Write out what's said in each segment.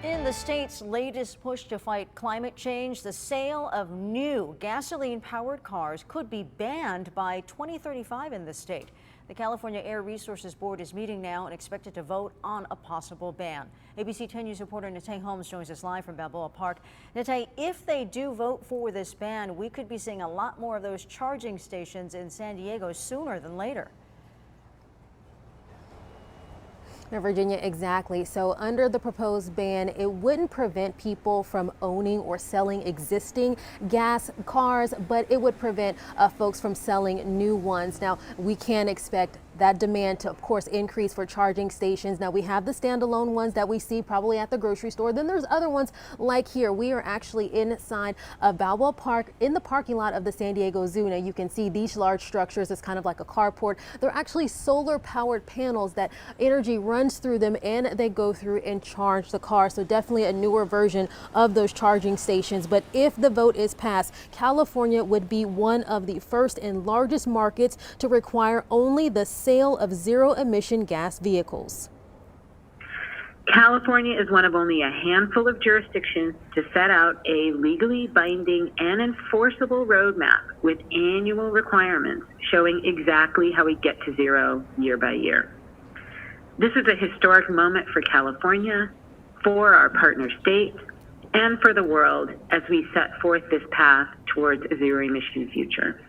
In the state's latest push to fight climate change, the sale of new gasoline-powered cars could be banned by 2035 in the state. The California Air Resources Board is meeting now and expected to vote on a possible ban. ABC 10 News reporter Natay Holmes joins us live from Balboa Park. Natay, if they do vote for this ban, we could be seeing a lot more of those charging stations in San Diego sooner than later. Now, Virginia, exactly. So under the proposed ban, it wouldn't prevent people from owning or selling existing gas cars, but it would prevent folks from selling new ones. Now, we can expect that demand to, of course, increase for charging stations. Now, we have the standalone ones that we see probably at the grocery store. Then there's other ones like here. We are actually inside of Balboa Park in the parking lot of the San Diego Zoo. Now, you can see these large structures. It's kind of like a carport. They're actually solar powered panels that energy runs through them and they go through and charge the car. So definitely a newer version of those charging stations. But if the vote is passed, California would be one of the first and largest markets to require only the sale of zero-emission gas vehicles. California is one of only a handful of jurisdictions to set out a legally binding and enforceable roadmap with annual requirements showing exactly how we get to zero year by year. This is a historic moment for California, for our partner states, and for the world as we set forth this path towards a zero-emission future.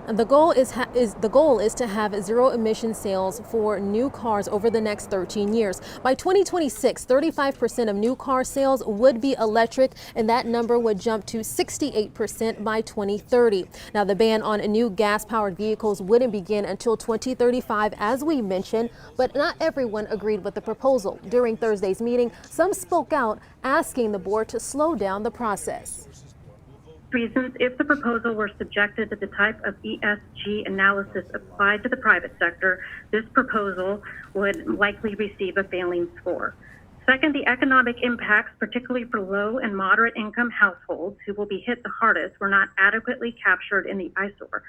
The goal is to have zero emission sales for new cars over the next 13 years. By 2026, 35% of new car sales would be electric, and that number would jump to 68% by 2030. Now, the ban on new gas-powered vehicles wouldn't begin until 2035, as we mentioned, but not everyone agreed with the proposal. During Thursday's meeting, some spoke out, asking the board to slow down the process. Reasons, if the proposal were subjected to the type of ESG analysis applied to the private sector, this proposal would likely receive a failing score. Second, the economic impacts, particularly for low and moderate income households who will be hit the hardest, were not adequately captured in the eyesore.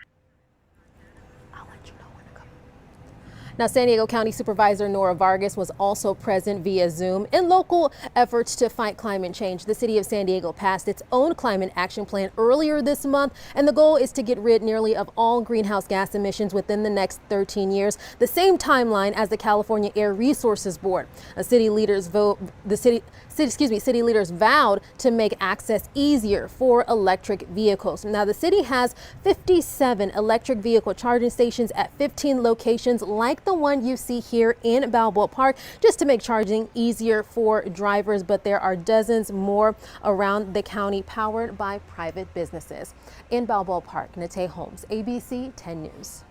Now, San Diego County Supervisor Nora Vargas was also present via Zoom. In local efforts to fight climate change, the city of San Diego passed its own climate action plan earlier this month, and the goal is to get rid nearly of all greenhouse gas emissions within the next 13 years, the same timeline as the California Air Resources Board. City leaders vowed to make access easier for electric vehicles. Now, the city has 57 electric vehicle charging stations at 15 locations like the one you see here in Balboa Park, just to make charging easier for drivers, but there are dozens more around the county powered by private businesses. In Balboa Park, Natay Holmes, ABC 10 News.